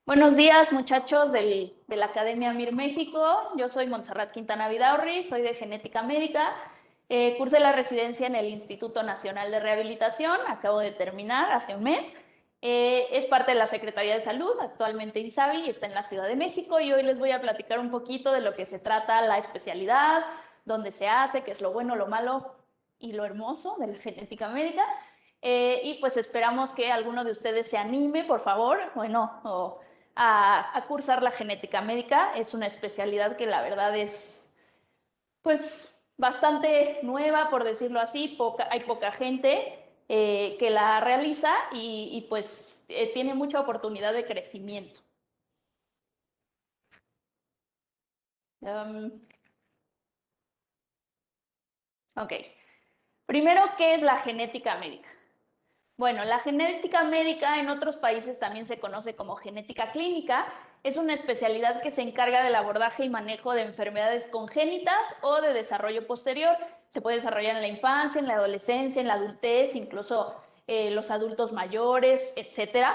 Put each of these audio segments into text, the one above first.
Buenos días, muchachos de la Academia MIR México. Yo soy Montserrat Quintana Vidaurri, soy de Genética Médica. Cursé la residencia en el Instituto Nacional de Rehabilitación, acabo de terminar hace un mes. Es parte de la Secretaría de Salud, actualmente INSABI, y está en la Ciudad de México. Y hoy les voy a platicar un poquito de lo que se trata la especialidad, dónde se hace, qué es lo bueno, lo malo y lo hermoso de la genética médica. Y pues esperamos que alguno de ustedes se anime, por favor, a cursar la genética médica. Es una especialidad que la verdad es, pues, bastante nueva, por decirlo así. Hay poca gente que la realiza pues tiene mucha oportunidad de crecimiento. Um, ok. Primero, ¿qué es la genética médica? Bueno, la genética médica en otros países también se conoce como genética clínica. Es una especialidad que se encarga del abordaje y manejo de enfermedades congénitas o de desarrollo posterior. Se puede desarrollar en la infancia, en la adolescencia, en la adultez, incluso los adultos mayores, etc.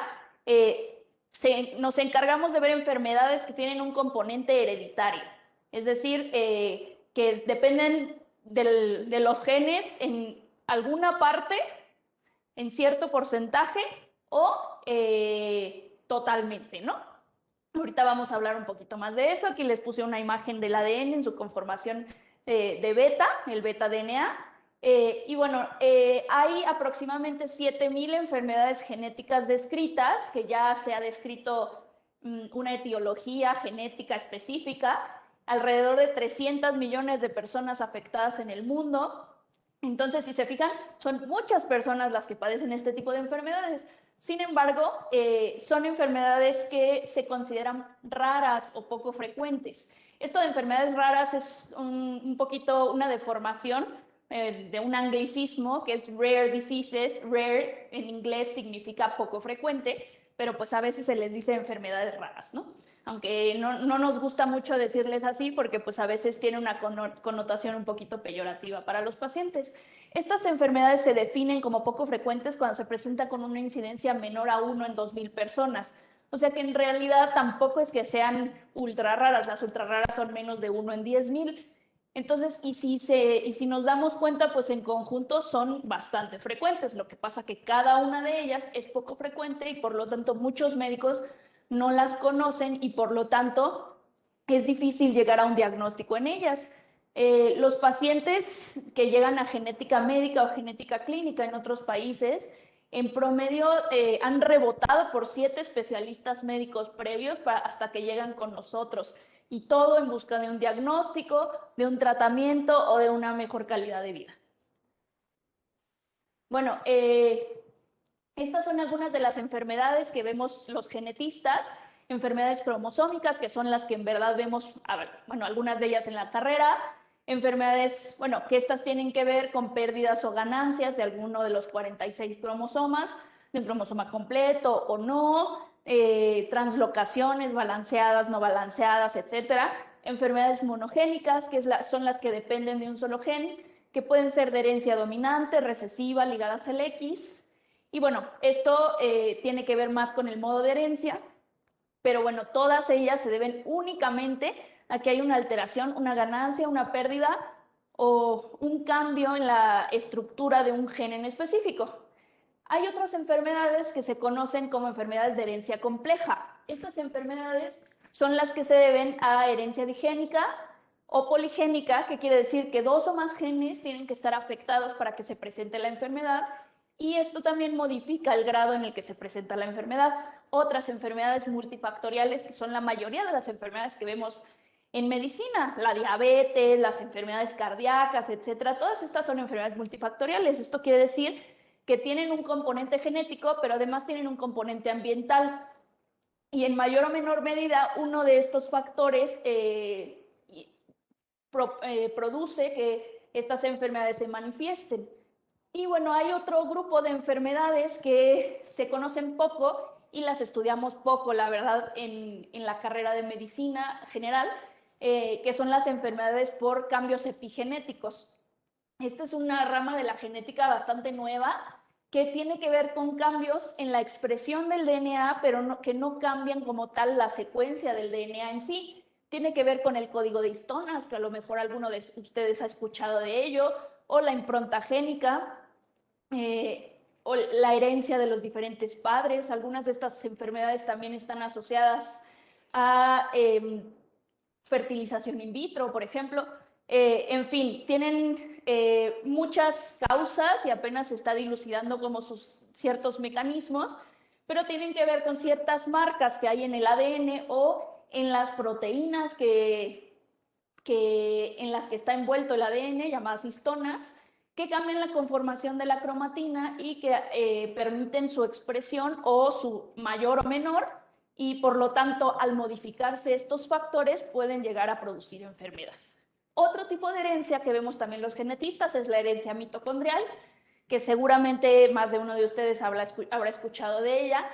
Nos encargamos de ver enfermedades que tienen un componente hereditario, es decir, que dependen de los genes en alguna parte en cierto porcentaje o totalmente, ¿no? Ahorita vamos a hablar un poquito más de eso. Aquí les puse una imagen del ADN en su conformación de beta, el beta DNA. Y bueno, hay aproximadamente 7,000 enfermedades genéticas descritas, que ya se ha descrito una etiología genética específica, alrededor de 300 millones de personas afectadas en el mundo. Entonces, si se fijan, son muchas personas las que padecen este tipo de enfermedades. Sin embargo, son enfermedades que se consideran raras o poco frecuentes. Esto de enfermedades raras es un poquito una deformación de un anglicismo que es rare diseases. Rare en inglés significa poco frecuente, pero pues a veces se les dice enfermedades raras, ¿no? Aunque no nos gusta mucho decirles así porque pues a veces tiene una connotación un poquito peyorativa para los pacientes. Estas enfermedades se definen como poco frecuentes cuando se presenta con una incidencia menor a 1 en 2,000 personas. O sea que en realidad tampoco es que sean ultra raras, las ultra raras son menos de 1 en 10,000. Entonces, y si nos damos cuenta, pues en conjunto son bastante frecuentes. Lo que pasa que cada una de ellas es poco frecuente y por lo tanto muchos médicos no las conocen y por lo tanto es difícil llegar a un diagnóstico en ellas. Los pacientes que llegan a genética médica o genética clínica en otros países, en promedio han rebotado por 7 especialistas médicos previos hasta que llegan con nosotros. Y todo en busca de un diagnóstico, de un tratamiento o de una mejor calidad de vida. Bueno, estas son algunas de las enfermedades que vemos los genetistas, enfermedades cromosómicas, que son las que en verdad vemos, bueno, algunas de ellas en la carrera, enfermedades, bueno, que estas tienen que ver con pérdidas o ganancias de alguno de los 46 cromosomas, de un cromosoma completo o no, translocaciones balanceadas, no balanceadas, etcétera. Enfermedades monogénicas, que son las que dependen de un solo gen, que pueden ser de herencia dominante, recesiva, ligadas al X. Y bueno, esto tiene que ver más con el modo de herencia, pero bueno, todas ellas se deben únicamente a que hay una alteración, una ganancia, una pérdida o un cambio en la estructura de un gen en específico. Hay otras enfermedades que se conocen como enfermedades de herencia compleja. Estas enfermedades son las que se deben a herencia digénica o poligénica, que quiere decir que 2 o más genes tienen que estar afectados para que se presente la enfermedad, y esto también modifica el grado en el que se presenta la enfermedad. Otras enfermedades multifactoriales, que son la mayoría de las enfermedades que vemos en medicina, la diabetes, las enfermedades cardíacas, etcétera, todas estas son enfermedades multifactoriales. Esto quiere decir que tienen un componente genético, pero además tienen un componente ambiental. Y en mayor o menor medida, uno de estos factores produce que estas enfermedades se manifiesten. Y bueno, hay otro grupo de enfermedades que se conocen poco y las estudiamos poco, la verdad, en la carrera de medicina general, que son las enfermedades por cambios epigenéticos. Esta es una rama de la genética bastante nueva que tiene que ver con cambios en la expresión del DNA, pero que no cambian como tal la secuencia del DNA en sí. Tiene que ver con el código de histonas, que a lo mejor alguno de ustedes ha escuchado de ello, o la impronta génica, o la herencia de los diferentes padres. Algunas de estas enfermedades también están asociadas a fertilización in vitro, por ejemplo. En fin, tienen muchas causas y apenas se está dilucidando como sus ciertos mecanismos, pero tienen que ver con ciertas marcas que hay en el ADN o en las proteínas en las que está envuelto el ADN, llamadas histonas, que cambian la conformación de la cromatina y que permiten su expresión o su mayor o menor, y por lo tanto, al modificarse estos factores, pueden llegar a producir enfermedad. Otro tipo de herencia que vemos también los genetistas es la herencia mitocondrial, que seguramente más de uno de ustedes habrá escuchado de ella.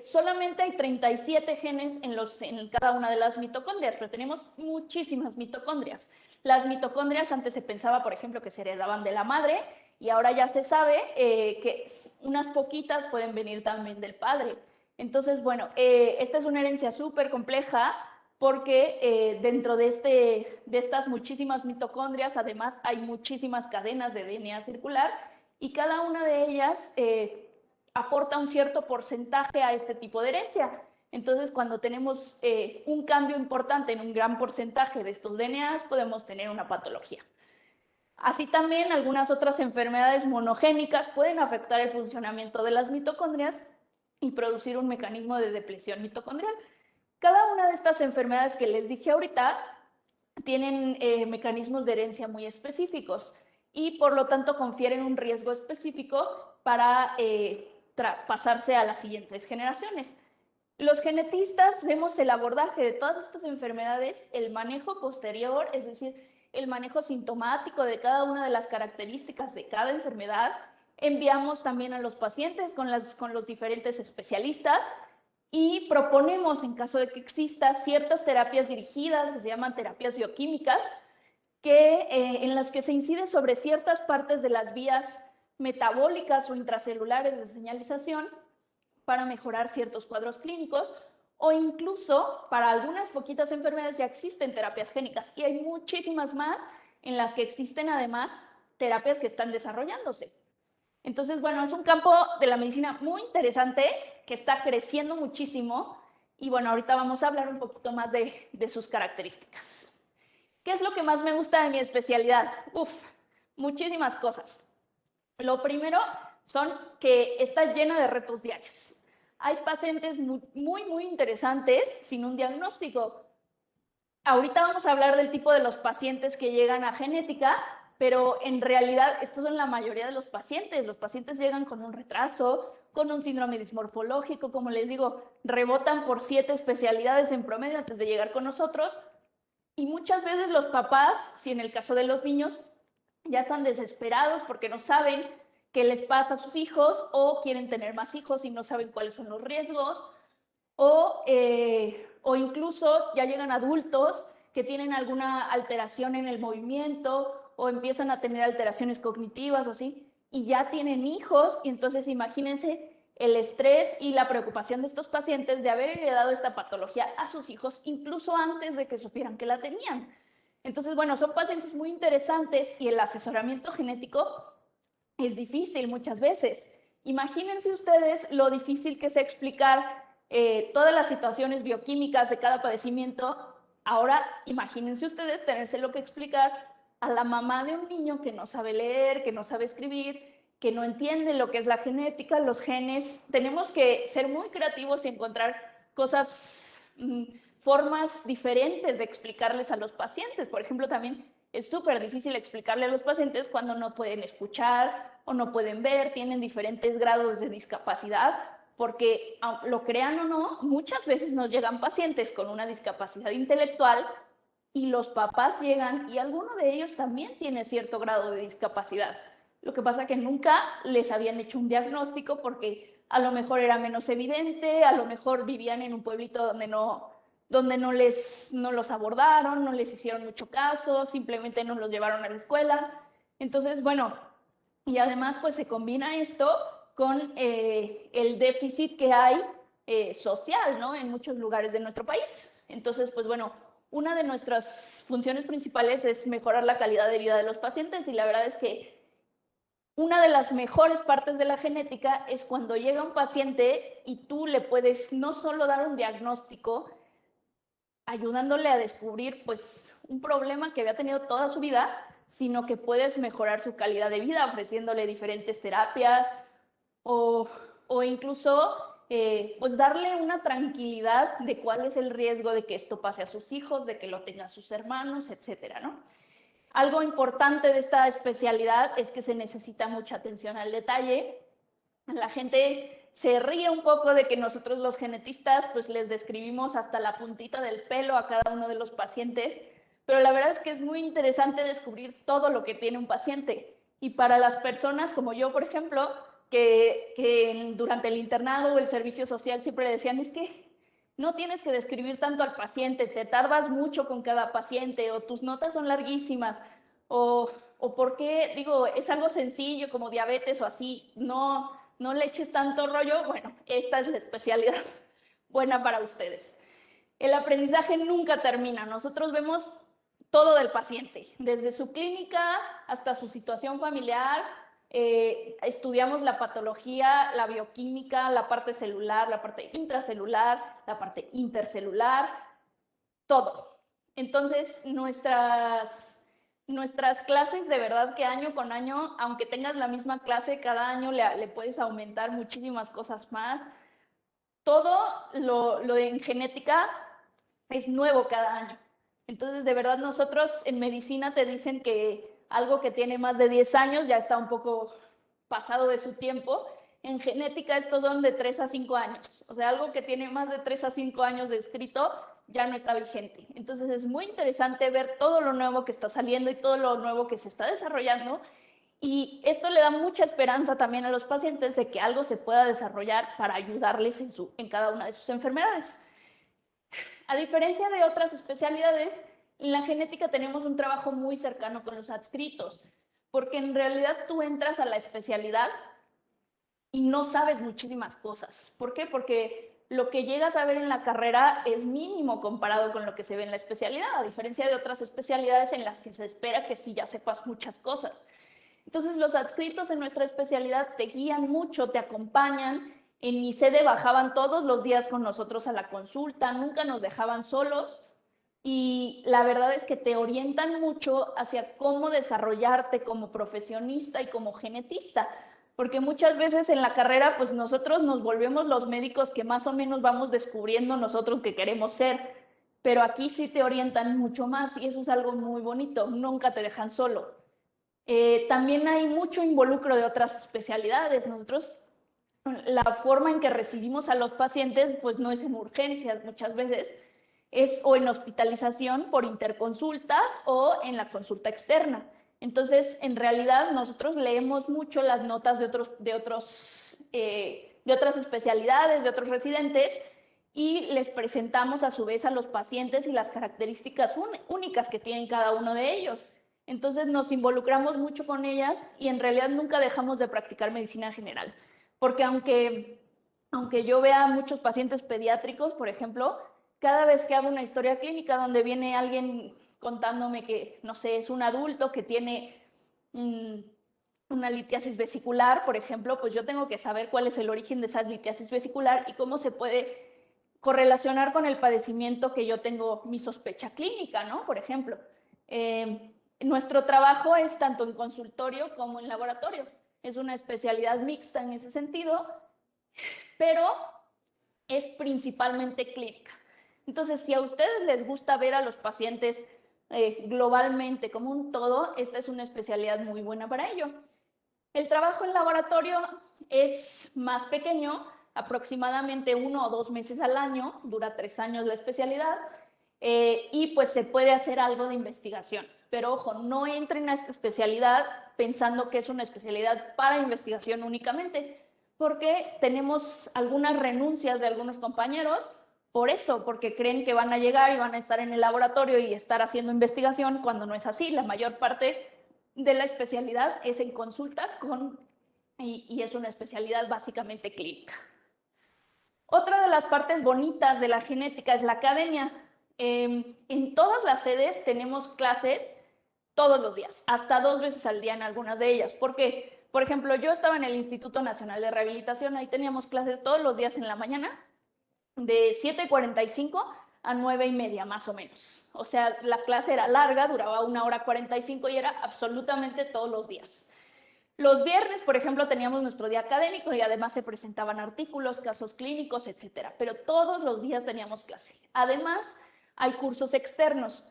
Solamente hay 37 genes en cada una de las mitocondrias, pero tenemos muchísimas mitocondrias. Las mitocondrias antes se pensaba, por ejemplo, que se heredaban de la madre, y ahora ya se sabe que unas poquitas pueden venir también del padre. Entonces, bueno, esta es una herencia súper compleja porque dentro de estas muchísimas mitocondrias, además, hay muchísimas cadenas de DNA circular y cada una de ellas aporta un cierto porcentaje a este tipo de herencia. Entonces, cuando tenemos un cambio importante en un gran porcentaje de estos DNAs, podemos tener una patología. Así también, algunas otras enfermedades monogénicas pueden afectar el funcionamiento de las mitocondrias y producir un mecanismo de depresión mitocondrial. Cada una de estas enfermedades que les dije ahorita tienen mecanismos de herencia muy específicos y por lo tanto confieren un riesgo específico para pasarse a las siguientes generaciones. Los genetistas vemos el abordaje de todas estas enfermedades, el manejo posterior, es decir, el manejo sintomático de cada una de las características de cada enfermedad. Enviamos también a los pacientes con los diferentes especialistas y proponemos, en caso de que exista, ciertas terapias dirigidas que se llaman terapias bioquímicas, en las que se incide sobre ciertas partes de las vías metabólicas o intracelulares de señalización para mejorar ciertos cuadros clínicos, o incluso para algunas poquitas enfermedades ya existen terapias génicas y hay muchísimas más en las que existen además terapias que están desarrollándose. Entonces, bueno, es un campo de la medicina muy interesante que está creciendo muchísimo y bueno, ahorita vamos a hablar un poquito más de sus características. ¿Qué es lo que más me gusta de mi especialidad? Muchísimas cosas. Lo primero son que está llena de retos diarios. Hay pacientes muy interesantes sin un diagnóstico. Ahorita vamos a hablar del tipo de los pacientes que llegan a genética, pero en realidad estos son la mayoría de los pacientes. Los pacientes llegan con un retraso, con un síndrome dismorfológico, como les digo, rebotan por 7 especialidades en promedio antes de llegar con nosotros. Y muchas veces los papás, si en el caso de los niños, ya están desesperados porque no saben qué les pasa a sus hijos o quieren tener más hijos y no saben cuáles son los riesgos, o incluso ya llegan adultos que tienen alguna alteración en el movimiento o empiezan a tener alteraciones cognitivas o así, y ya tienen hijos, y entonces imagínense el estrés y la preocupación de estos pacientes de haber heredado esta patología a sus hijos incluso antes de que supieran que la tenían. Entonces, bueno, son pacientes muy interesantes y el asesoramiento genético es difícil muchas veces. Imagínense ustedes lo difícil que es explicar todas las situaciones bioquímicas de cada padecimiento. Ahora, imagínense ustedes tenérselo que explicar a la mamá de un niño que no sabe leer, que no sabe escribir, que no entiende lo que es la genética, los genes. Tenemos que ser muy creativos y encontrar formas diferentes de explicarles a los pacientes. Por ejemplo, también es súper difícil explicarle a los pacientes cuando no pueden escuchar o no pueden ver, tienen diferentes grados de discapacidad, porque lo crean o no, muchas veces nos llegan pacientes con una discapacidad intelectual y los papás llegan y alguno de ellos también tiene cierto grado de discapacidad. Lo que pasa es que nunca les habían hecho un diagnóstico porque a lo mejor era menos evidente, a lo mejor vivían en un pueblito donde no los abordaron, no les hicieron mucho caso, simplemente no los llevaron a la escuela. Entonces, bueno, y además pues se combina esto con el déficit que hay social, ¿no? En muchos lugares de nuestro país. Entonces, pues bueno, una de nuestras funciones principales es mejorar la calidad de vida de los pacientes y la verdad es que una de las mejores partes de la genética es cuando llega un paciente y tú le puedes no solo dar un diagnóstico, ayudándole a descubrir pues un problema que había tenido toda su vida, sino que puedes mejorar su calidad de vida ofreciéndole diferentes terapias o, o incluso pues darle una tranquilidad de cuál es el riesgo de que esto pase a sus hijos, de que lo tengan sus hermanos, etcétera, ¿no? Algo importante de esta especialidad es que se necesita mucha atención al detalle. La gente se ríe un poco de que nosotros los genetistas pues les describimos hasta la puntita del pelo a cada uno de los pacientes, pero la verdad es que es muy interesante descubrir todo lo que tiene un paciente. Y para las personas como yo, por ejemplo, que durante el internado o el servicio social siempre decían, es que no tienes que describir tanto al paciente, te tardas mucho con cada paciente o tus notas son larguísimas o por qué, digo, es algo sencillo como diabetes o así, no le eches tanto rollo. Bueno, esta es la especialidad buena para ustedes. El aprendizaje nunca termina. Nosotros vemos todo del paciente, desde su clínica hasta su situación familiar. Estudiamos la patología, la bioquímica, la parte celular, la parte intracelular, la parte intercelular, todo. Entonces, nuestras clases, de verdad que año con año, aunque tengas la misma clase, cada año le puedes aumentar muchísimas cosas más. Todo lo en genética es nuevo cada año. Entonces, de verdad, nosotros en medicina te dicen que algo que tiene más de 10 años ya está un poco pasado de su tiempo. En genética estos son de 3 a 5 años. O sea, algo que tiene más de 3 a 5 años de escrito ya no está vigente. Entonces es muy interesante ver todo lo nuevo que está saliendo y todo lo nuevo que se está desarrollando. Y esto le da mucha esperanza también a los pacientes de que algo se pueda desarrollar para ayudarles en cada una de sus enfermedades. A diferencia de otras especialidades, en la genética tenemos un trabajo muy cercano con los adscritos, porque en realidad tú entras a la especialidad y no sabes muchísimas cosas. ¿Por qué? Porque lo que llegas a ver en la carrera es mínimo comparado con lo que se ve en la especialidad, a diferencia de otras especialidades en las que se espera que sí ya sepas muchas cosas. Entonces los adscritos en nuestra especialidad te guían mucho, te acompañan. En mi sede bajaban todos los días con nosotros a la consulta, nunca nos dejaban solos y la verdad es que te orientan mucho hacia cómo desarrollarte como profesionista y como genetista, porque muchas veces en la carrera pues nosotros nos volvemos los médicos que más o menos vamos descubriendo nosotros que queremos ser, pero aquí sí te orientan mucho más y eso es algo muy bonito, nunca te dejan solo. También hay mucho involucro de otras especialidades. Nosotros, la forma en que recibimos a los pacientes, pues no es en urgencias, muchas veces es o en hospitalización por interconsultas o en la consulta externa. Entonces, en realidad, nosotros leemos mucho las notas de otras especialidades, de otros residentes, y les presentamos a su vez a los pacientes y las características únicas que tienen cada uno de ellos. Entonces nos involucramos mucho con ellas y en realidad nunca dejamos de practicar medicina general, porque aunque yo vea muchos pacientes pediátricos, por ejemplo, cada vez que hago una historia clínica donde viene alguien contándome que, no sé, es un adulto que tiene una litiasis vesicular, por ejemplo, pues yo tengo que saber cuál es el origen de esa litiasis vesicular y cómo se puede correlacionar con el padecimiento que yo tengo, mi sospecha clínica, ¿no? Por ejemplo. Nuestro trabajo es tanto en consultorio como en laboratorio. Es una especialidad mixta en ese sentido, pero es principalmente clínica. Entonces, si a ustedes les gusta ver a los pacientes globalmente como un todo, esta es una especialidad muy buena para ello. El trabajo en laboratorio es más pequeño, aproximadamente 1 o 2 meses al año, dura 3 años la especialidad, y pues se puede hacer algo de investigación. Pero ojo, no entren a esta especialidad pensando que es una especialidad para investigación únicamente, porque tenemos algunas renuncias de algunos compañeros por eso, porque creen que van a llegar y van a estar en el laboratorio y estar haciendo investigación cuando no es así. La mayor parte de la especialidad es en consulta y es una especialidad básicamente clínica. Otra de las partes bonitas de la genética es la academia. En todas las sedes tenemos clases todos los días, hasta 2 veces al día en algunas de ellas. ¿Por qué? Por ejemplo, yo estaba en el Instituto Nacional de Rehabilitación, ahí teníamos clases todos los días en la mañana, de 7:45 a 9:30 más o menos. O sea, la clase era larga, duraba 1 hora 45 y era absolutamente todos los días. Los viernes, por ejemplo, teníamos nuestro día académico y además se presentaban artículos, casos clínicos, etcétera. Pero todos los días teníamos clase. Además, hay cursos externos.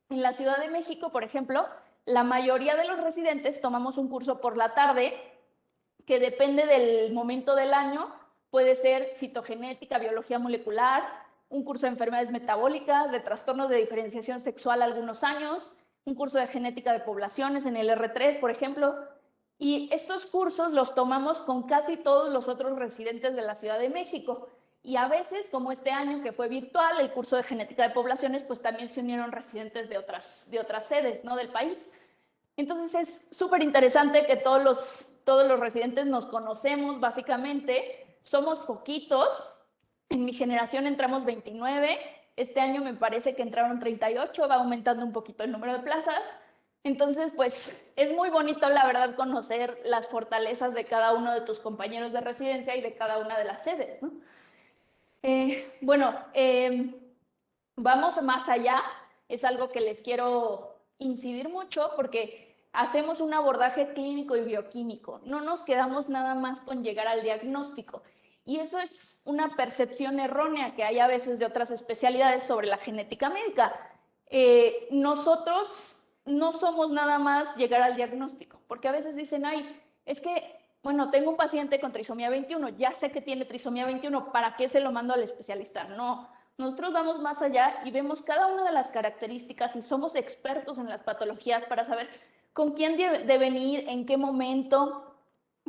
En la Ciudad de México, por ejemplo, la mayoría de los residentes tomamos un curso por la tarde que depende del momento del año. Puede ser citogenética, biología molecular, un curso de enfermedades metabólicas, de trastornos de diferenciación sexual algunos años, un curso de genética de poblaciones en el R3, por ejemplo. Y estos cursos los tomamos con casi todos los otros residentes de la Ciudad de México. Y a veces, como este año que fue virtual, el curso de genética de poblaciones, pues también se unieron residentes de otras sedes, ¿no?, del país. Entonces es súper interesante que todos los residentes nos conocemos básicamente, somos poquitos, en mi generación entramos 29, este año me parece que entraron 38, va aumentando un poquito el número de plazas. Entonces, pues es muy bonito, la verdad, conocer las fortalezas de cada uno de tus compañeros de residencia y de cada una de las sedes, ¿no? Vamos más allá, es algo que les quiero incidir mucho porque hacemos un abordaje clínico y bioquímico, no nos quedamos nada más con llegar al diagnóstico. Y eso es una percepción errónea que hay a veces de otras especialidades sobre la genética médica. Nosotros no somos nada más llegar al diagnóstico, porque a veces dicen, ay, es que, bueno, tengo un paciente con trisomía 21, ya sé que tiene trisomía 21, ¿para qué se lo mando al especialista? No, nosotros vamos más allá y vemos cada una de las características y somos expertos en las patologías para saber con quién deben ir, en qué momento,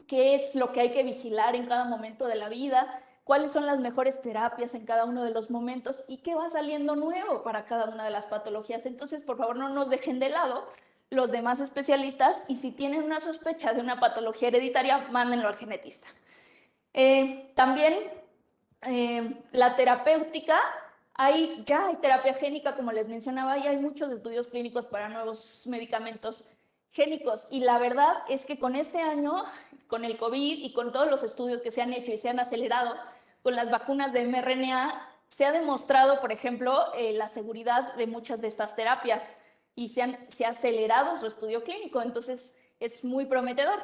qué es lo que hay que vigilar en cada momento de la vida, cuáles son las mejores terapias en cada uno de los momentos y qué va saliendo nuevo para cada una de las patologías. Entonces, por favor, no nos dejen de lado los demás especialistas y si tienen una sospecha de una patología hereditaria, mándenlo al genetista. También la terapéutica, ya hay terapia génica, como les mencionaba, y hay muchos estudios clínicos para nuevos medicamentos génicos. Y la verdad es que con este año, con el COVID y con todos los estudios que se han hecho y se han acelerado, con las vacunas de mRNA, se ha demostrado, por ejemplo, la seguridad de muchas de estas terapias y se ha acelerado su estudio clínico. Entonces, es muy prometedor.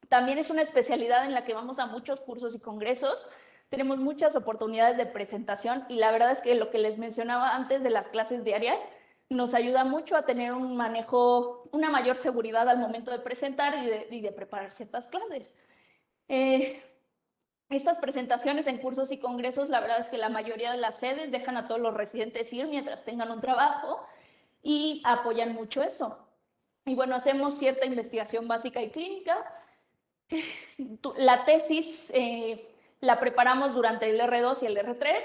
También es una especialidad en la que vamos a muchos cursos y congresos, tenemos muchas oportunidades de presentación y la verdad es que lo que les mencionaba antes de las clases diarias nos ayuda mucho a tener un manejo, una mayor seguridad al momento de presentar y de preparar ciertas clases. Estas presentaciones en cursos y congresos, la verdad es que la mayoría de las sedes dejan a todos los residentes ir mientras tengan un trabajo y apoyan mucho eso. Y bueno, hacemos cierta investigación básica y clínica. La tesis la preparamos durante el R2 y el R3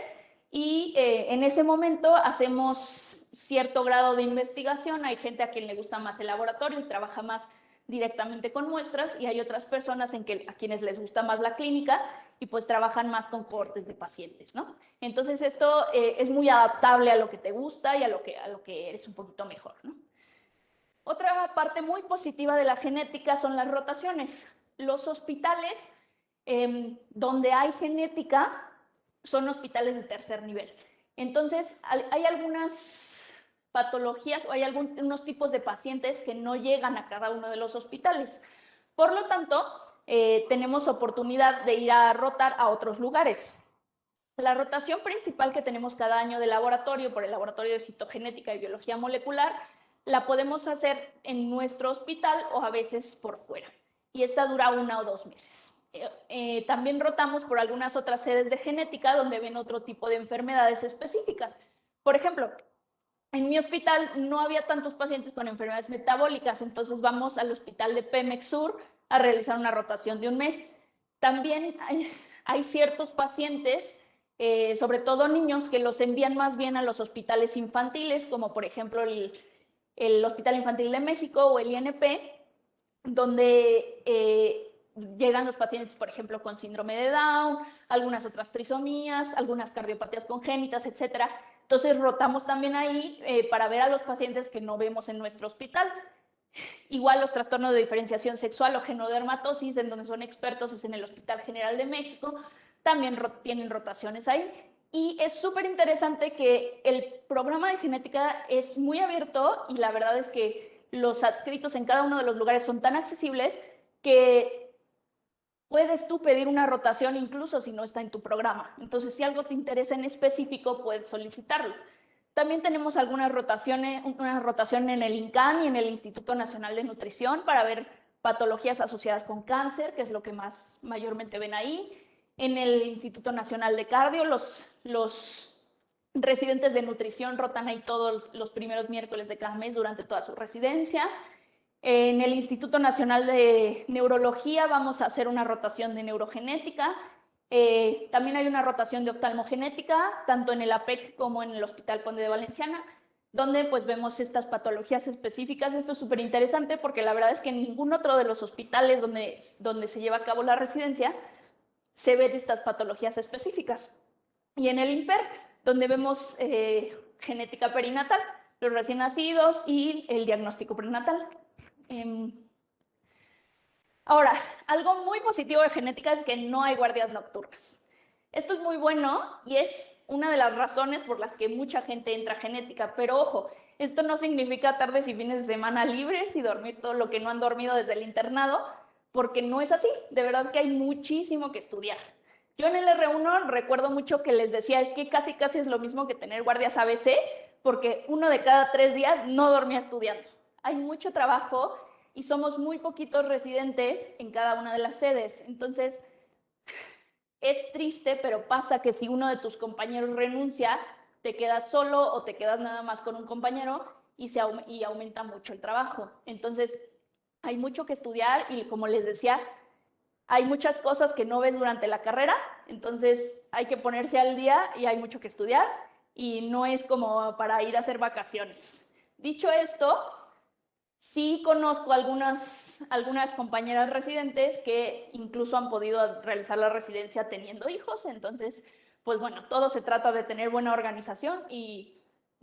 y en ese momento hacemos cierto grado de investigación. Hay gente a quien le gusta más el laboratorio y trabaja más directamente con muestras y hay otras personas a quienes les gusta más la clínica y pues trabajan más con cohortes de pacientes, ¿no? Entonces esto es muy adaptable a lo que te gusta y a lo que eres un poquito mejor, ¿no? Otra parte muy positiva de la genética son las rotaciones. Los hospitales donde hay genética son hospitales de tercer nivel. Entonces, hay algunas patologías o hay algunos tipos de pacientes que no llegan a cada uno de los hospitales. Por lo tanto, tenemos oportunidad de ir a rotar a otros lugares. La rotación principal que tenemos cada año de laboratorio por el laboratorio de citogenética y biología molecular la podemos hacer en nuestro hospital o a veces por fuera. Y esta dura 1 o 2 meses. También rotamos por algunas otras sedes de genética donde ven otro tipo de enfermedades específicas. Por ejemplo, en mi hospital no había tantos pacientes con enfermedades metabólicas, entonces vamos al hospital de Pemex Sur a realizar una rotación de 1 mes. También hay ciertos pacientes, sobre todo niños, que los envían más bien a los hospitales infantiles, como por ejemplo el Hospital Infantil de México o el INP, donde llegan los pacientes, por ejemplo, con síndrome de Down, algunas otras trisomías, algunas cardiopatías congénitas, etcétera. Entonces rotamos también ahí para ver a los pacientes que no vemos en nuestro hospital. Igual los trastornos de diferenciación sexual o genodermatosis, en donde son expertos, es en el Hospital General de México, también tienen rotaciones ahí. Y es súper interesante que el programa de genética es muy abierto y la verdad es que los adscritos en cada uno de los lugares son tan accesibles que puedes tú pedir una rotación incluso si no está en tu programa. Entonces, si algo te interesa en específico, puedes solicitarlo. También tenemos algunas rotaciones, una rotación en el INCAN y en el Instituto Nacional de Nutrición para ver patologías asociadas con cáncer, que es lo que más mayormente ven ahí. En el Instituto Nacional de Cardio, los residentes de nutrición rotan ahí todos los primeros miércoles de cada mes durante toda su residencia. En el Instituto Nacional de Neurología vamos a hacer una rotación de neurogenética. También hay una rotación de oftalmogenética, tanto en el APEC como en el Hospital Conde de Valenciana, donde pues vemos estas patologías específicas. Esto es súper interesante porque la verdad es que en ningún otro de los hospitales donde se lleva a cabo la residencia se ven estas patologías específicas. Y en el IMPER, donde vemos genética perinatal, los recién nacidos y el diagnóstico prenatal. Ahora, algo muy positivo de genética es que no hay guardias nocturnas. Esto es muy bueno y es una de las razones por las que mucha gente entra a genética, pero ojo, esto no significa tardes y fines de semana libres y dormir todo lo que no han dormido desde el internado, porque no es así, de verdad que hay muchísimo que estudiar. Yo en el R1 recuerdo mucho que les decía, es que casi es lo mismo que tener guardias ABC, porque 1 de cada 3 días no dormía estudiando. Hay mucho trabajo y somos muy poquitos residentes en cada una de las sedes. Entonces, es triste, pero pasa que si uno de tus compañeros renuncia, te quedas solo o te quedas nada más con un compañero y aumenta mucho el trabajo. Entonces, hay mucho que estudiar y como les decía, hay muchas cosas que no ves durante la carrera, entonces hay que ponerse al día y hay mucho que estudiar y no es como para ir a hacer vacaciones. Dicho esto, sí conozco algunas compañeras residentes que incluso han podido realizar la residencia teniendo hijos, entonces, pues bueno, todo se trata de tener buena organización y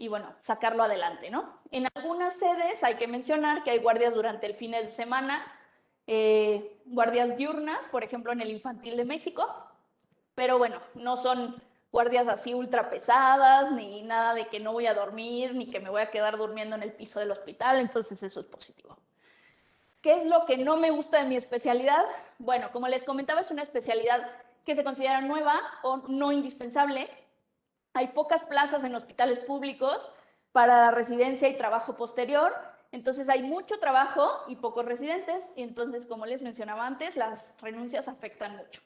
bueno, sacarlo adelante, ¿no? En algunas sedes hay que mencionar que hay guardias durante el fin de semana, guardias diurnas, por ejemplo, en el Infantil de México, pero bueno, no son guardias así ultra pesadas, ni nada de que no voy a dormir, ni que me voy a quedar durmiendo en el piso del hospital, entonces eso es positivo. ¿Qué es lo que no me gusta de mi especialidad? Bueno, como les comentaba, es una especialidad que se considera nueva o no indispensable. Hay pocas plazas en hospitales públicos para la residencia y trabajo posterior, entonces hay mucho trabajo y pocos residentes, y entonces, como les mencionaba antes, las renuncias afectan mucho.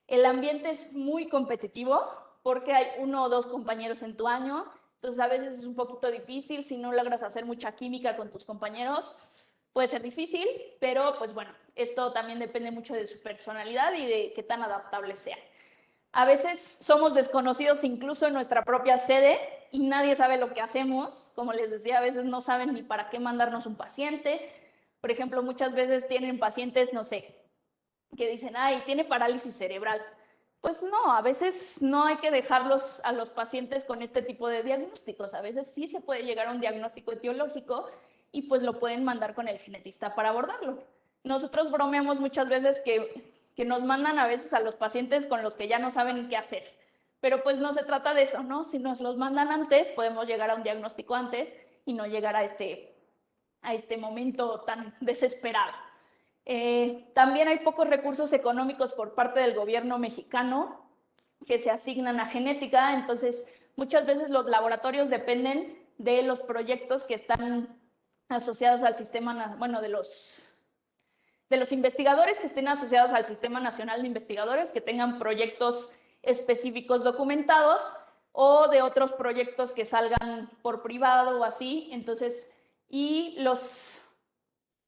El ambiente es muy competitivo porque hay 1 o 2 compañeros en tu año, entonces a veces es un poquito difícil, si no logras hacer mucha química con tus compañeros, puede ser difícil, pero pues bueno, esto también depende mucho de su personalidad y de qué tan adaptables sean. A veces somos desconocidos incluso en nuestra propia sede y nadie sabe lo que hacemos. Como les decía, a veces no saben ni para qué mandarnos un paciente. Por ejemplo, muchas veces tienen pacientes, no sé, que dicen, ay, tiene parálisis cerebral. Pues no, a veces no hay que dejarlos a los pacientes con este tipo de diagnósticos. A veces sí se puede llegar a un diagnóstico etiológico y pues lo pueden mandar con el genetista para abordarlo. Nosotros bromeamos muchas veces que nos mandan a veces a los pacientes con los que ya no saben qué hacer. Pero pues no se trata de eso, ¿no? Si nos los mandan antes, podemos llegar a un diagnóstico antes y no llegar a este momento tan desesperado. También hay pocos recursos económicos por parte del gobierno mexicano que se asignan a genética, entonces muchas veces los laboratorios dependen de los proyectos que están asociados al sistema, bueno, de los investigadores que estén asociados al Sistema Nacional de Investigadores, que tengan proyectos específicos documentados o de otros proyectos que salgan por privado o así, entonces, y los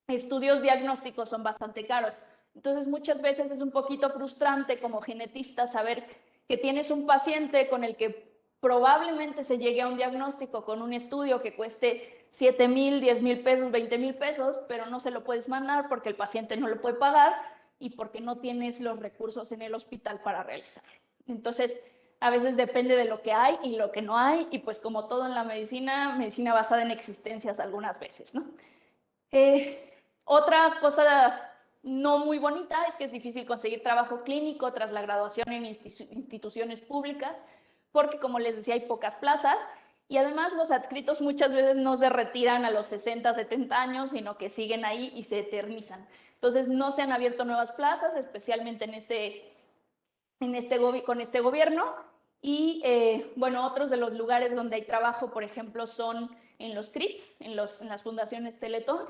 estudios diagnósticos son bastante caros. Entonces, muchas veces es un poquito frustrante como genetista saber que tienes un paciente con el que probablemente se llegue a un diagnóstico con un estudio que cueste 7,000, 10,000 pesos, 20,000 pesos, pero no se lo puedes mandar porque el paciente no lo puede pagar y porque no tienes los recursos en el hospital para realizarlo. Entonces, a veces depende de lo que hay y lo que no hay, y pues como todo en la medicina, medicina basada en existencias algunas veces, ¿no? Otra cosa no muy bonita es que es difícil conseguir trabajo clínico tras la graduación en instituciones públicas, porque como les decía, hay pocas plazas, y además los adscritos muchas veces no se retiran a los 60, 70 años, sino que siguen ahí y se eternizan. Entonces no se han abierto nuevas plazas, especialmente con este gobierno. Y bueno, otros de los lugares donde hay trabajo, por ejemplo, son en los CRITs, en las fundaciones Teletón,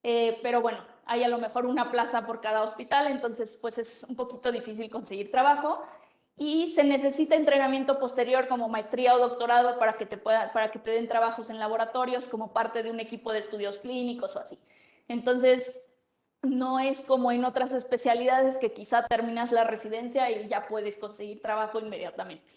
pero bueno, hay a lo mejor una plaza por cada hospital, entonces pues es un poquito difícil conseguir trabajo, y se necesita entrenamiento posterior como maestría o doctorado para que te den trabajos en laboratorios como parte de un equipo de estudios clínicos o así. Entonces, no es como en otras especialidades que quizá terminas la residencia y ya puedes conseguir trabajo inmediatamente.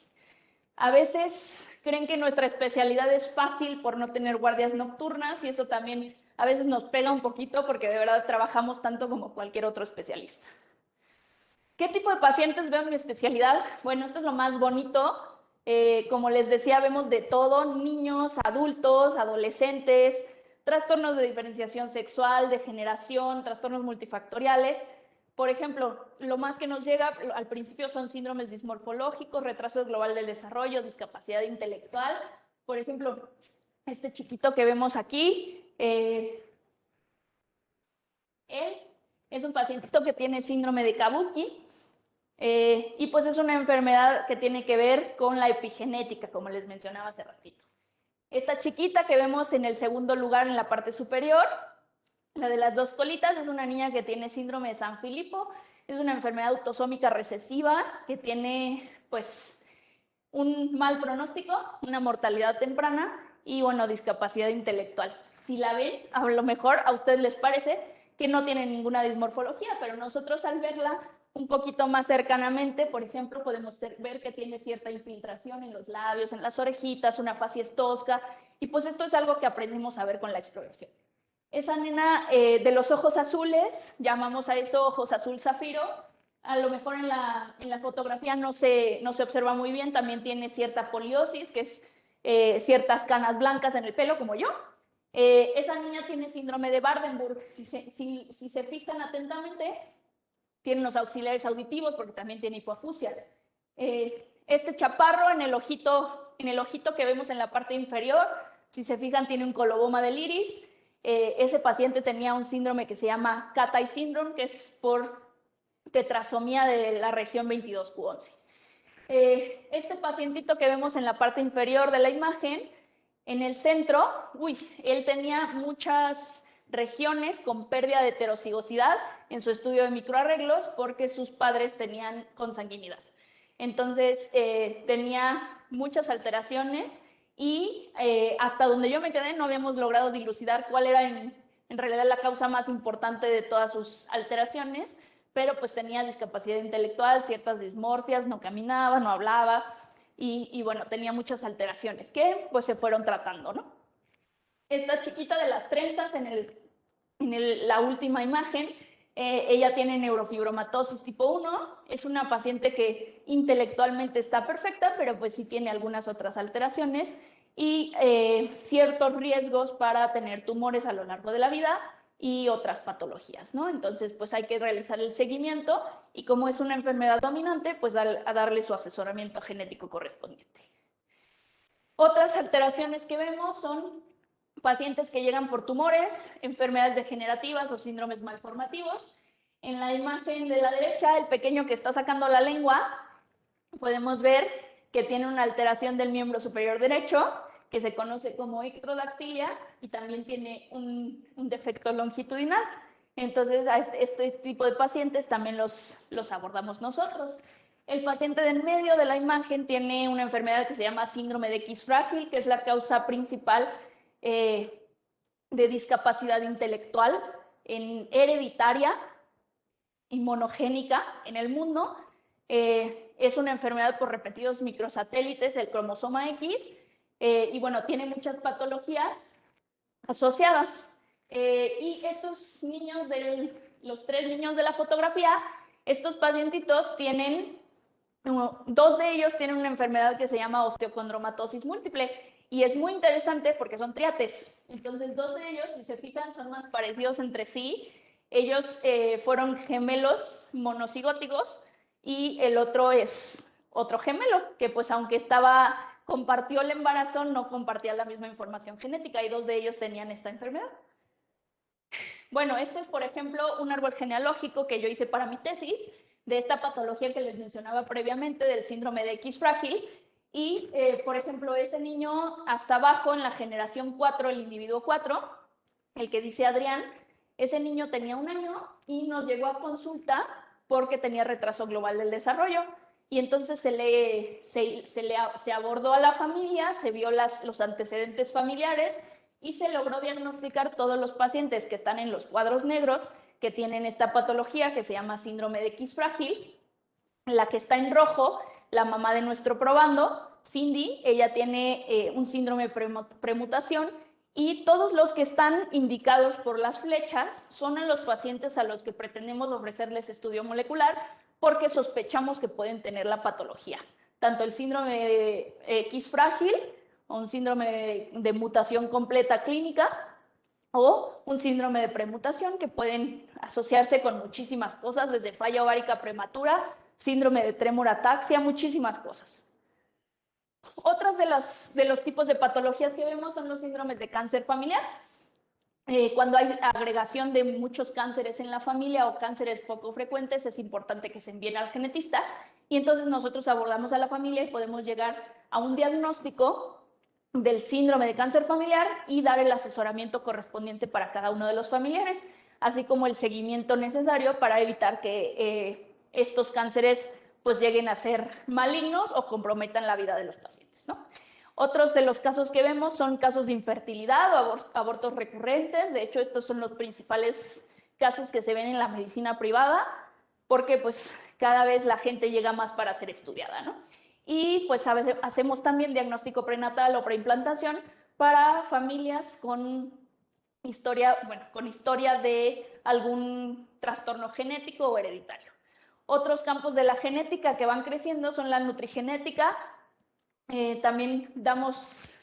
A veces creen que nuestra especialidad es fácil por no tener guardias nocturnas, y eso también a veces nos pega un poquito porque de verdad trabajamos tanto como cualquier otro especialista. ¿Qué tipo de pacientes veo en mi especialidad? Bueno, esto es lo más bonito. Como les decía, vemos de todo: niños, adultos, adolescentes, trastornos de diferenciación sexual, degeneración, trastornos multifactoriales. Por ejemplo, lo más que nos llega al principio son síndromes dismorfológicos, retraso global del desarrollo, discapacidad intelectual. Por ejemplo, este chiquito que vemos aquí, él es un pacientito que tiene síndrome de Kabuki, y pues es una enfermedad que tiene que ver con la epigenética, como les mencionaba hace ratito. Esta chiquita que vemos en el segundo lugar en la parte superior, la de las dos colitas, es una niña que tiene síndrome de San Filipo. Es una enfermedad autosómica recesiva que tiene pues un mal pronóstico, una mortalidad temprana y bueno, discapacidad intelectual. Si la ven, a lo mejor a ustedes les parece que no tiene ninguna dismorfología, pero nosotros al verla un poquito más cercanamente, por ejemplo, podemos ver que tiene cierta infiltración en los labios, en las orejitas, una facies tosca, y pues esto es algo que aprendimos a ver con la exploración. Esa nena de los ojos azules, llamamos a eso ojos azul zafiro. A lo mejor en la fotografía no se observa muy bien, también tiene cierta poliosis, que es ciertas canas blancas en el pelo, como yo. Esa niña tiene síndrome de Waardenburg. Si se fijan atentamente, tiene unos auxiliares auditivos porque también tiene hipoacusia. Este chaparro en el ojito que vemos en la parte inferior, si se fijan, tiene un coloboma del iris. Ese paciente tenía un síndrome que se llama Cat-Eye Syndrome, que es por tetrasomía de la región 22q11. Este pacientito que vemos en la parte inferior de la imagen, en el centro, él tenía muchas regiones con pérdida de heterocigosidad en su estudio de microarreglos porque sus padres tenían consanguinidad. Entonces, tenía muchas alteraciones y hasta donde yo me quedé no habíamos logrado dilucidar cuál era en realidad la causa más importante de todas sus alteraciones, pero pues tenía discapacidad intelectual, ciertas dismorfias, no caminaba, no hablaba y bueno, tenía muchas alteraciones que pues se fueron tratando, ¿no? Esta chiquita de las trenzas en la última imagen, ella tiene neurofibromatosis tipo 1, es una paciente que intelectualmente está perfecta, pero pues sí tiene algunas otras alteraciones y ciertos riesgos para tener tumores a lo largo de la vida y otras patologías, ¿no? Entonces, pues hay que realizar el seguimiento y como es una enfermedad dominante, pues a darle su asesoramiento genético correspondiente. Otras alteraciones que vemos son pacientes que llegan por tumores, enfermedades degenerativas o síndromes malformativos. En la imagen de la derecha, el pequeño que está sacando la lengua, podemos ver que tiene una alteración del miembro superior derecho, que se conoce como ictrodactilia, y también tiene un defecto longitudinal. Entonces, a este tipo de pacientes también los abordamos nosotros. El paciente de en medio de la imagen tiene una enfermedad que se llama síndrome de X frágil, que es la causa principal de discapacidad intelectual hereditaria y monogénica en el mundo. Es una enfermedad por repetidos microsatélites del cromosoma X, y bueno, tiene muchas patologías asociadas. Y estos niños, los 3 niños de la fotografía, estos pacientitos tienen, 2 de ellos tienen una enfermedad que se llama osteocondromatosis múltiple, y es muy interesante porque son triates. Entonces, 2 de ellos, si se fijan, son más parecidos entre sí. Ellos fueron gemelos monocigóticos y el otro es otro gemelo, que pues aunque compartió el embarazo, no compartía la misma información genética, y 2 de ellos tenían esta enfermedad. Bueno, este es, por ejemplo, un árbol genealógico que yo hice para mi tesis de esta patología que les mencionaba previamente, del síndrome de X frágil. Y, por ejemplo, ese niño hasta abajo, en la generación 4, el individuo 4, el que dice Adrián, ese niño tenía 1 año y nos llegó a consulta porque tenía retraso global del desarrollo. Y entonces se abordó a la familia, se vio los antecedentes familiares y se logró diagnosticar todos los pacientes que están en los cuadros negros que tienen esta patología que se llama síndrome de X frágil. La que está en rojo, la mamá de nuestro probando, Cindy, ella tiene un síndrome de premutación, y todos los que están indicados por las flechas son a los pacientes a los que pretendemos ofrecerles estudio molecular porque sospechamos que pueden tener la patología. Tanto el síndrome de X frágil, o un síndrome de mutación completa clínica, o un síndrome de premutación, que pueden asociarse con muchísimas cosas, desde falla ovárica prematura, síndrome de trémor ataxia, muchísimas cosas. Otras de los tipos de patologías que vemos son los síndromes de cáncer familiar. Cuando hay agregación de muchos cánceres en la familia o cánceres poco frecuentes, es importante que se envíen al genetista, y entonces nosotros abordamos a la familia y podemos llegar a un diagnóstico del síndrome de cáncer familiar y dar el asesoramiento correspondiente para cada uno de los familiares, así como el seguimiento necesario para evitar que estos cánceres pues lleguen a ser malignos o comprometan la vida de los pacientes, ¿no? Otros de los casos que vemos son casos de infertilidad o abortos recurrentes. De hecho, estos son los principales casos que se ven en la medicina privada, porque pues cada vez la gente llega más para ser estudiada, ¿no? Y pues a veces hacemos también diagnóstico prenatal o preimplantación para familias con historia de algún trastorno genético o hereditario. Otros campos de la genética que van creciendo son la nutrigenética. También damos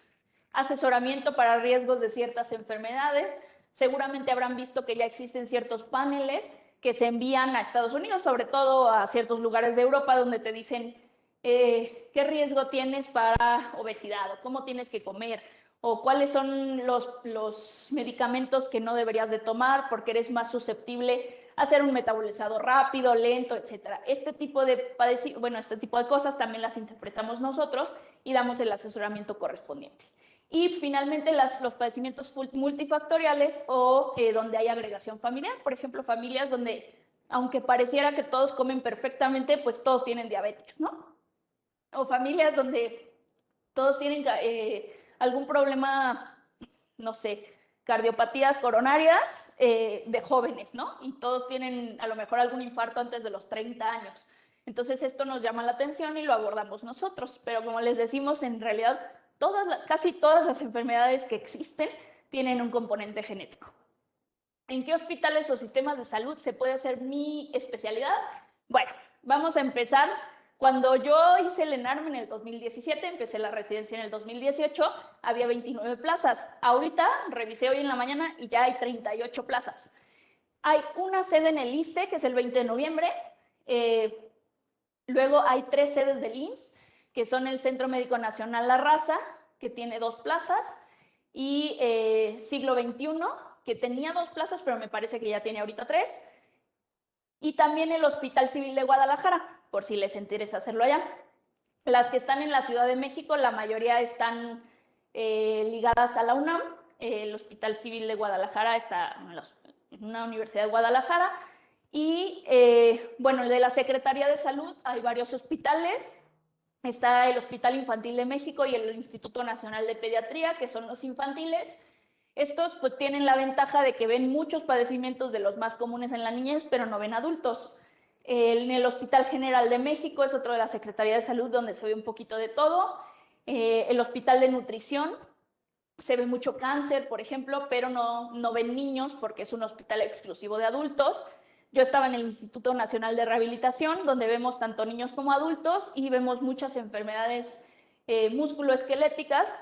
asesoramiento para riesgos de ciertas enfermedades. Seguramente habrán visto que ya existen ciertos paneles que se envían a Estados Unidos, sobre todo a ciertos lugares de Europa, donde te dicen qué riesgo tienes para obesidad, o cómo tienes que comer, o cuáles son los medicamentos que no deberías de tomar porque eres más susceptible a hacer un metabolizado rápido, lento, etc. Este tipo de cosas también las interpretamos nosotros y damos el asesoramiento correspondiente. Y finalmente los padecimientos multifactoriales o donde hay agregación familiar. Por ejemplo, familias donde, aunque pareciera que todos comen perfectamente, pues todos tienen diabetes, ¿no? O familias donde todos tienen algún problema, no sé, cardiopatías coronarias de jóvenes, ¿no? Y todos tienen a lo mejor algún infarto antes de los 30 años. Entonces esto nos llama la atención y lo abordamos nosotros. Pero como les decimos, en realidad casi todas las enfermedades que existen tienen un componente genético. ¿En qué hospitales o sistemas de salud se puede hacer mi especialidad? Bueno, vamos a empezar. Cuando yo hice el ENARM en el 2017, empecé la residencia en el 2018, había 29 plazas. Ahorita revisé hoy en la mañana y ya hay 38 plazas. Hay una sede en el ISSSTE, que es el 20 de noviembre. Luego hay 3 sedes del IMSS, que son el Centro Médico Nacional La Raza, que tiene 2 plazas, y Siglo XXI, que tenía 2 plazas, pero me parece que ya tiene ahorita 3. Y también el Hospital Civil de Guadalajara, por si les interesa hacerlo allá. Las que están en la Ciudad de México, la mayoría están ligadas a la UNAM. El Hospital Civil de Guadalajara está en una universidad de Guadalajara. Y bueno, el de la Secretaría de Salud, hay varios hospitales. Está el Hospital Infantil de México y el Instituto Nacional de Pediatría, que son los infantiles. Estos pues tienen la ventaja de que ven muchos padecimientos de los más comunes en la niñez, pero no ven adultos. En el Hospital General de México es otro de la Secretaría de Salud, donde se ve un poquito de todo. El Hospital de Nutrición, se ve mucho cáncer, por ejemplo, pero no ven niños porque es un hospital exclusivo de adultos. Yo estaba en el Instituto Nacional de Rehabilitación, donde vemos tanto niños como adultos y vemos muchas enfermedades musculoesqueléticas,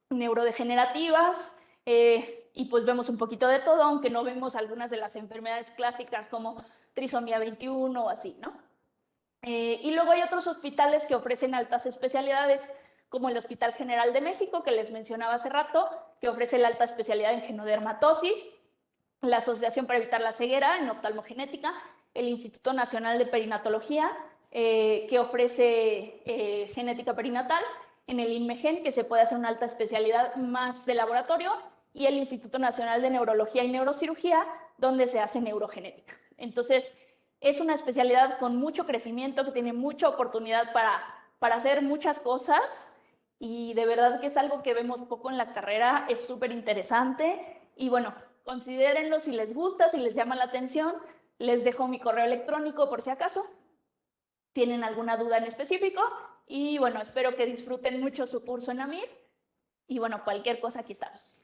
neurodegenerativas, y pues vemos un poquito de todo, aunque no vemos algunas de las enfermedades clásicas como trisomía 21 o así, ¿no? Y luego hay otros hospitales que ofrecen altas especialidades, como el Hospital General de México, que les mencionaba hace rato, que ofrece la alta especialidad en genodermatosis, la Asociación para Evitar la Ceguera en oftalmogenética, el Instituto Nacional de Perinatología, que ofrece genética perinatal, en el INMEGEN, que se puede hacer una alta especialidad más de laboratorio, y el Instituto Nacional de Neurología y Neurocirugía, donde se hace neurogenética. Entonces, es una especialidad con mucho crecimiento, que tiene mucha oportunidad para hacer muchas cosas, y de verdad que es algo que vemos poco en la carrera, es súper interesante, y bueno, considérenlo si les gusta, si les llama la atención. Les dejo mi correo electrónico por si acaso tienen alguna duda en específico, y bueno, espero que disfruten mucho su curso en AMIR, y bueno, cualquier cosa aquí estamos.